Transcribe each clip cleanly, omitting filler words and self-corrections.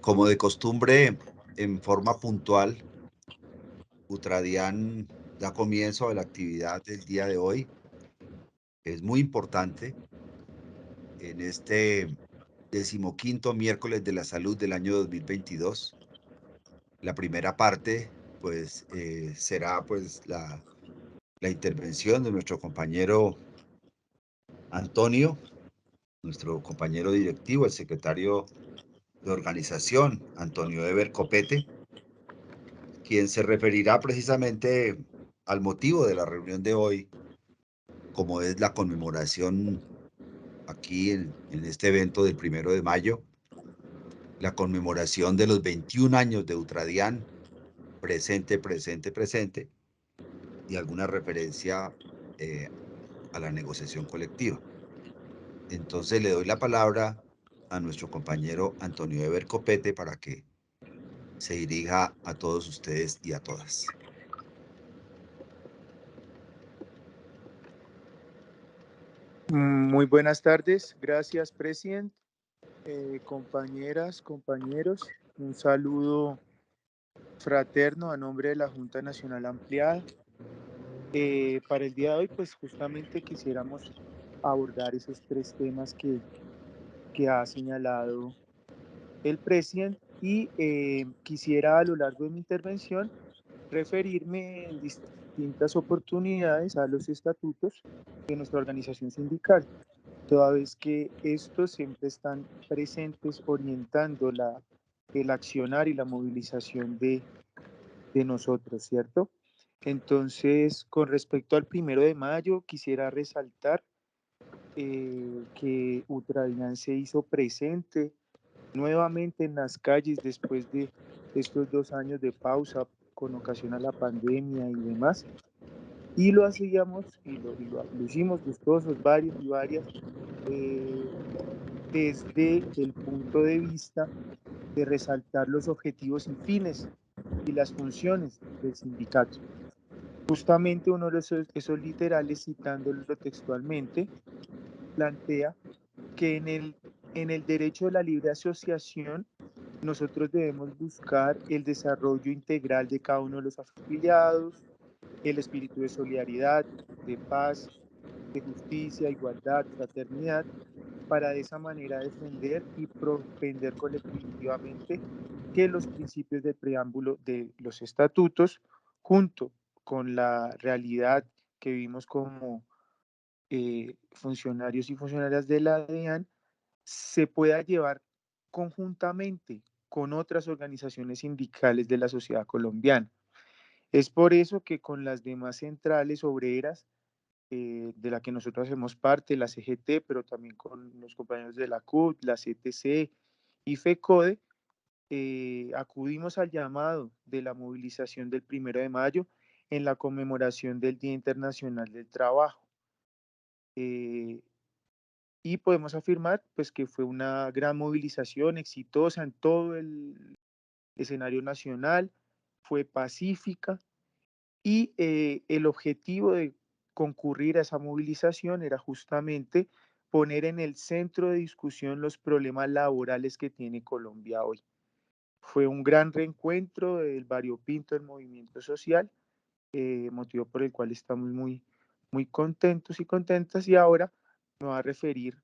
Como de costumbre, en forma puntual, Utradian da comienzo a la actividad del día de hoy. Es muy importante en este 15º miércoles de la salud del año 2022. La primera parte, pues, será pues la intervención de nuestro compañero Antonio, nuestro compañero directivo, el secretario de organización, Antonio Ever Copete, quien se referirá precisamente al motivo de la reunión de hoy, como es la conmemoración aquí en este evento del 1 de mayo, la conmemoración de los 21 años de Utradian, presente, presente, presente, y alguna referencia eh, a la negociación colectiva. Entonces le doy la palabra a nuestro compañero Antonio Ever Copete para que se dirija a todos ustedes y a todas. Muy buenas tardes, gracias, presidente. Compañeras, compañeros, un saludo fraterno a nombre de la Junta Nacional Ampliada. Para el día de hoy, pues justamente quisiéramos abordar esos tres temas que ha señalado el presidente y quisiera a lo largo de mi intervención referirme en distintas oportunidades a los estatutos de nuestra organización sindical, toda vez que estos siempre están presentes orientando el accionar y la movilización de nosotros, ¿cierto? Entonces, con respecto al 1 de mayo, quisiera resaltar que Utradian se hizo presente nuevamente en las calles después de estos 2 años de pausa con ocasión a la pandemia y demás. Y lo hacíamos y lo hicimos gustosos, varios y varias, eh, desde el punto de vista de resaltar los objetivos y fines y las funciones del sindicato. Justamente uno de esos literales, citándolo textualmente, plantea que en el derecho de la libre asociación nosotros debemos buscar el desarrollo integral de cada uno de los afiliados, el espíritu de solidaridad, de paz, de justicia, igualdad, fraternidad, para de esa manera defender y propender colectivamente que los principios del preámbulo de los estatutos, junto con la realidad que vivimos como funcionarios y funcionarias de la DEAN, se pueda llevar conjuntamente con otras organizaciones sindicales de la sociedad colombiana. Es por eso que con las demás centrales obreras de la que nosotros hacemos parte, la CGT, pero también con los compañeros de la CUT, la CTC y FECODE, acudimos al llamado de la movilización del 1 de mayo en la conmemoración del Día Internacional del Trabajo. Eh, y podemos afirmar pues, que fue una gran movilización exitosa en todo el escenario nacional, fue pacífica y el objetivo de concurrir a esa movilización era justamente poner en el centro de discusión los problemas laborales que tiene Colombia hoy. Fue un gran reencuentro del variopinto del movimiento social, motivo por el cual estamos muy, muy contentos y contentas, y ahora me voy a referir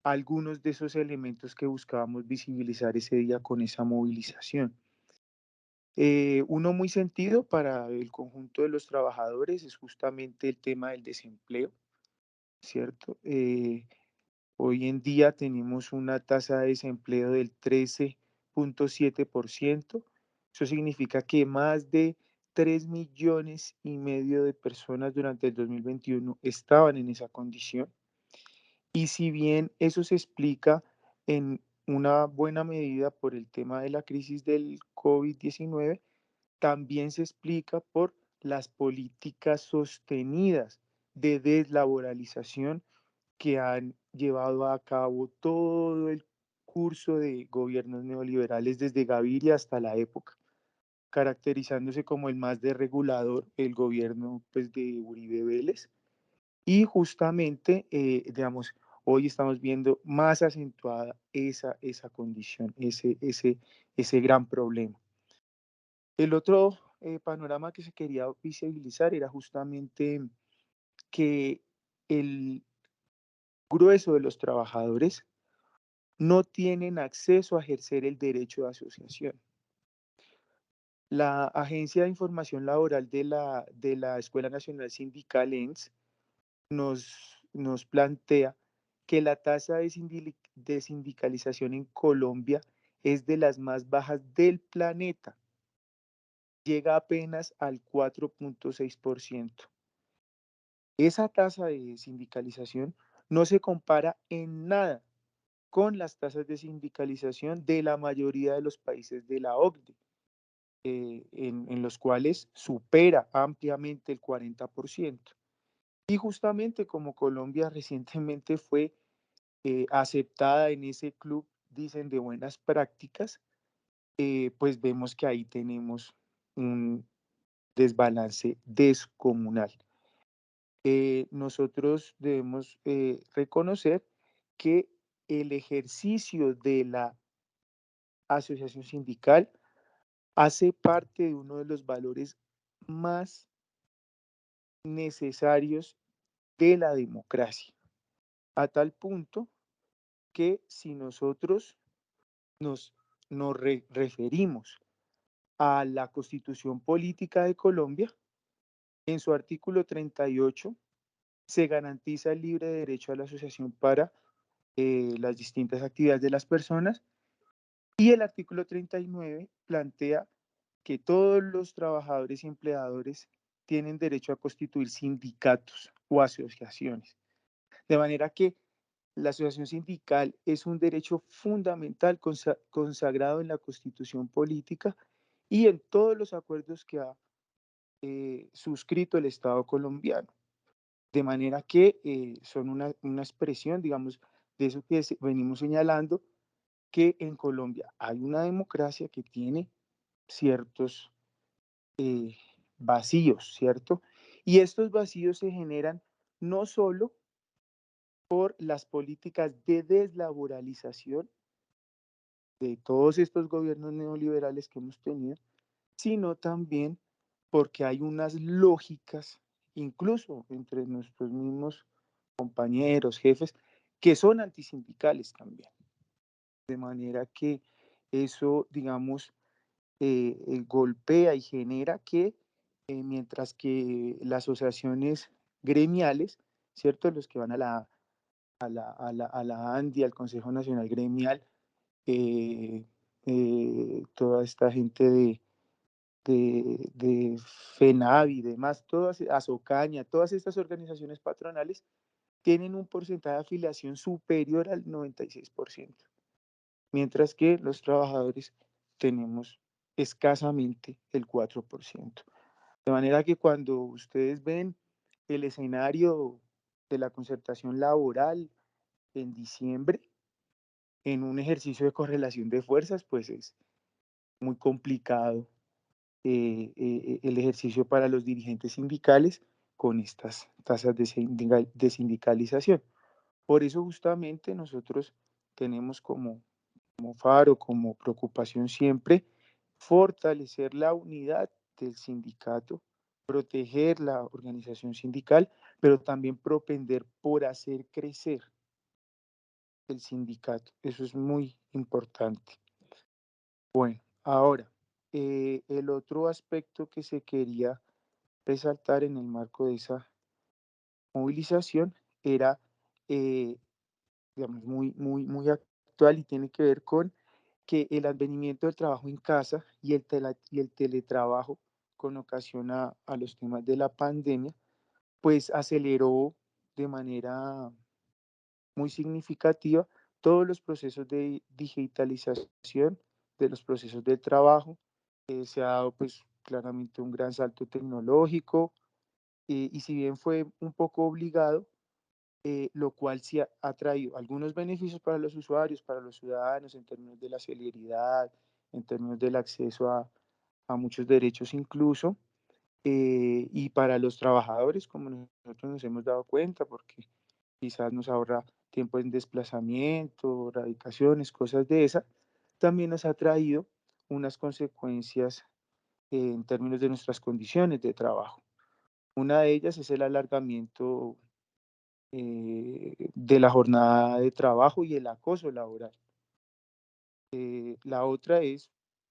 a algunos de esos elementos que buscábamos visibilizar ese día con esa movilización. Uno muy sentido para el conjunto de los trabajadores es justamente el tema del desempleo, ¿cierto? Hoy en día tenemos una tasa de desempleo del 13,7%. Eso significa que más de 3,5 millones de personas durante el 2021 estaban en esa condición. Y si bien eso se explica en una buena medida por el tema de la crisis del COVID-19, también se explica por las políticas sostenidas de deslaboralización que han llevado a cabo todo el curso de gobiernos neoliberales desde Gaviria hasta la época, caracterizándose como el más desregulador el gobierno pues, de Uribe Vélez. Y justamente, digamos, hoy estamos viendo más acentuada esa condición, ese gran problema. El otro panorama que se quería visibilizar era justamente que el grueso de los trabajadores no tienen acceso a ejercer el derecho de asociación. La Agencia de Información Laboral de la Escuela Nacional Sindical ENS nos plantea que la tasa de sindicalización en Colombia es de las más bajas del planeta, llega apenas al 4,6%. Esa tasa de sindicalización no se compara en nada con las tasas de sindicalización de la mayoría de los países de la OCDE, en los cuales supera ampliamente el 40%. Y justamente como Colombia recientemente fue aceptada en ese club, dicen, de buenas prácticas, pues vemos que ahí tenemos un desbalance descomunal. Nosotros debemos reconocer que el ejercicio de la asociación sindical hace parte de uno de los valores más necesarios de la democracia, a tal punto que si nosotros nos, referimos a la Constitución Política de Colombia, en su artículo 38 se garantiza el libre derecho a la asociación para las distintas actividades de las personas, y el artículo 39 plantea que todos los trabajadores y empleadores tienen derecho a constituir sindicatos o asociaciones. De manera que la asociación sindical es un derecho fundamental consagrado en la Constitución Política y en todos los acuerdos que ha suscrito el Estado colombiano. De manera que son una expresión, digamos, de eso que venimos señalando, que en Colombia hay una democracia que tiene ciertos vacíos, ¿cierto? Y estos vacíos se generan no solo por las políticas de deslaboralización de todos estos gobiernos neoliberales que hemos tenido, sino también porque hay unas lógicas, incluso entre nuestros mismos compañeros, jefes, que son antisindicales también. De manera que eso, digamos, golpea y genera que mientras que las asociaciones gremiales, ¿cierto? Los que van a la ANDI, al Consejo Nacional Gremial, eh, toda esta gente de FENAVI y demás, todas, Asocaña, todas estas organizaciones patronales tienen un porcentaje de afiliación superior al 96%, mientras que los trabajadores tenemos escasamente el 4%. De manera que cuando ustedes ven el escenario de la concertación laboral en diciembre, en un ejercicio de correlación de fuerzas, pues es muy complicado el ejercicio para los dirigentes sindicales con estas tasas de sindicalización. Por eso justamente nosotros tenemos como faro, como preocupación siempre, fortalecer la unidad del sindicato, proteger la organización sindical, pero también propender por hacer crecer el sindicato. Eso es muy importante. Bueno, ahora, el otro aspecto que se quería resaltar en el marco de esa movilización era, eh, digamos, muy actual y tiene que ver con que el advenimiento del trabajo en casa y el teletrabajo con ocasión a los temas de la pandemia, pues aceleró de manera muy significativa todos los procesos de digitalización de los procesos de trabajo. Se ha dado pues claramente un gran salto tecnológico, y si bien fue un poco obligado, lo cual sí ha traído algunos beneficios para los usuarios, para los ciudadanos, en términos de la celeridad, en términos del acceso a muchos derechos incluso, y para los trabajadores, como nosotros nos hemos dado cuenta, porque quizás nos ahorra tiempo en desplazamiento, radicaciones, cosas de esas, también nos ha traído unas consecuencias en términos de nuestras condiciones de trabajo. Una de ellas es el alargamiento de la jornada de trabajo y el acoso laboral. La otra es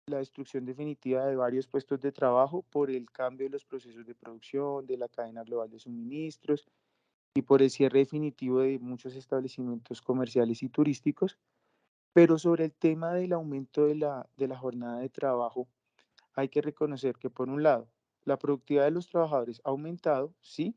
la destrucción definitiva de varios puestos de trabajo por el cambio de los procesos de producción, de la cadena global de suministros y por el cierre definitivo de muchos establecimientos comerciales y turísticos. Pero sobre el tema del aumento de la jornada de trabajo, hay que reconocer que por un lado, la productividad de los trabajadores ha aumentado, sí,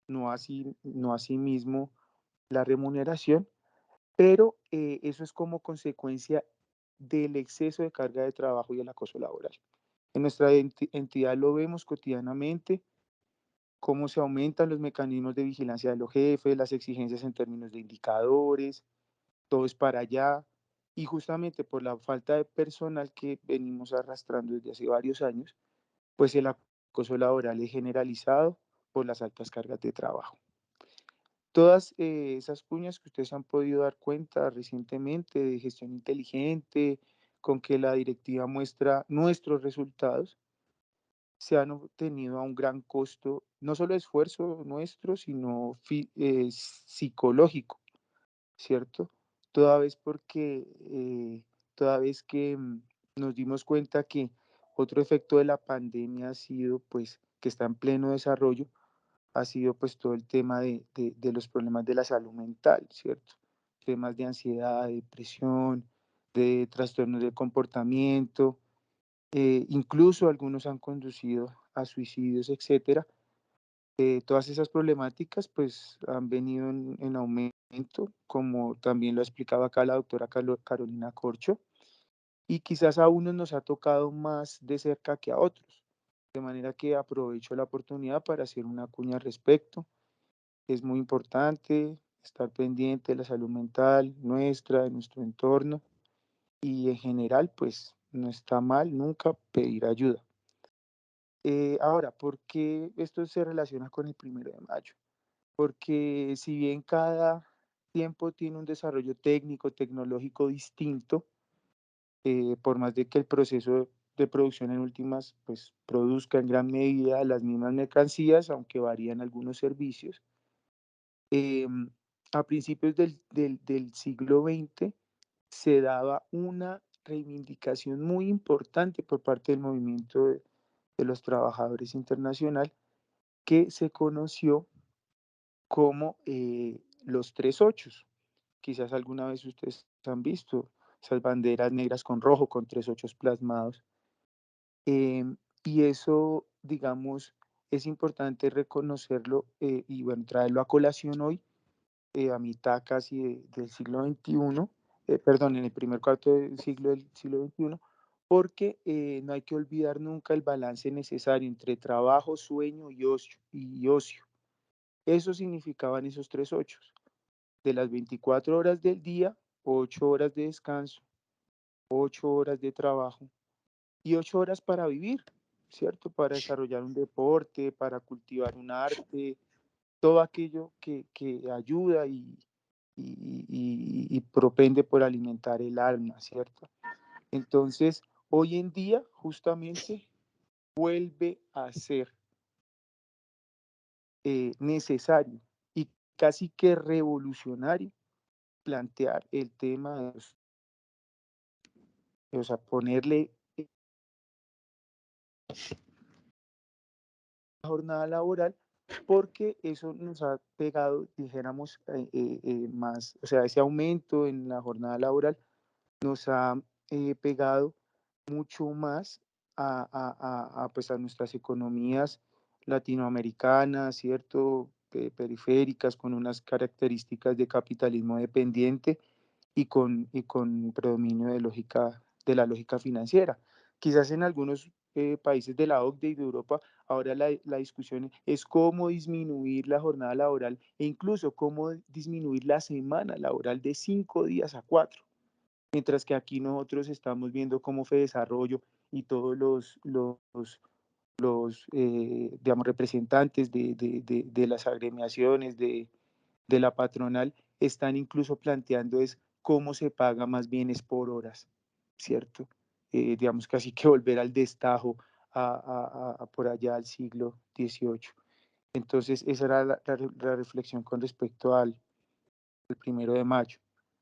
no así mismo la remuneración, pero eso es como consecuencia del exceso de carga de trabajo y el acoso laboral. En nuestra entidad lo vemos cotidianamente, cómo se aumentan los mecanismos de vigilancia de los jefes, las exigencias en términos de indicadores, todo es para allá. Y justamente por la falta de personal que venimos arrastrando desde hace varios años, pues el acoso laboral es generalizado por las altas cargas de trabajo. Todas esas cuñas que ustedes han podido dar cuenta recientemente de gestión inteligente, con que la directiva muestra nuestros resultados, se han obtenido a un gran costo, no solo de esfuerzo nuestro, sino psicológico, ¿cierto? Toda vez porque, toda vez que nos dimos cuenta que otro efecto de la pandemia ha sido, pues, que está en pleno desarrollo, ha sido pues todo el tema de los problemas de la salud mental, ¿cierto? Temas de ansiedad, de depresión, de trastornos del comportamiento, incluso algunos han conducido a suicidios, etcétera. Todas esas problemáticas pues han venido en aumento, como también lo ha explicado acá la doctora Carolina Corcho, y quizás a unos nos ha tocado más de cerca que a otros, de manera que aprovecho la oportunidad para hacer una cuña al respecto. Es muy importante estar pendiente de la salud mental nuestra, de nuestro entorno y en general, pues no está mal nunca pedir ayuda. Ahora, ¿por qué esto se relaciona con el 1 de mayo? Porque si bien cada tiempo tiene un desarrollo técnico, tecnológico distinto, por más de que el proceso de producción en últimas, pues produzca en gran medida las mismas mercancías, aunque varían algunos servicios, em, a principios del siglo XX se daba una reivindicación muy importante por parte del movimiento de los trabajadores internacional que se conoció como los tres ochos. Quizás alguna vez ustedes han visto esas banderas negras con rojo, con tres ochos plasmados. Y eso, digamos, es importante reconocerlo y bueno, traerlo a colación hoy a mitad casi del siglo XXI, perdón, en el primer cuarto del siglo XXI, porque no hay que olvidar nunca el balance necesario entre trabajo, sueño y ocio. Eso significaban esos tres ochos. De las 24 horas del día, 8 horas de descanso, 8 horas de trabajo y 8 horas para vivir, ¿cierto? Para desarrollar un deporte, para cultivar un arte, todo aquello que ayuda y propende por alimentar el alma, ¿cierto? Entonces, hoy en día, justamente, vuelve a ser necesario y casi que revolucionario plantear el tema de o sea, ponerle la jornada laboral, porque eso nos ha pegado, dijéramos, más, o sea, ese aumento en la jornada laboral nos ha pegado mucho más pues a nuestras economías latinoamericanas, ¿cierto? Periféricas, con unas características de capitalismo dependiente y con predominio de la lógica financiera. Quizás en algunos países de la OCDE y de Europa, ahora la discusión es cómo disminuir la jornada laboral e incluso cómo disminuir la semana laboral de 5 días a 4, mientras que aquí nosotros estamos viendo cómo Fedesarrollo y todos digamos, representantes de las agremiaciones, de la patronal, están incluso planteando es cómo se paga más bien es por horas, ¿cierto? Digamos casi que volver al destajo por allá al siglo XVIII. Entonces, esa era la reflexión con respecto al 1 de mayo.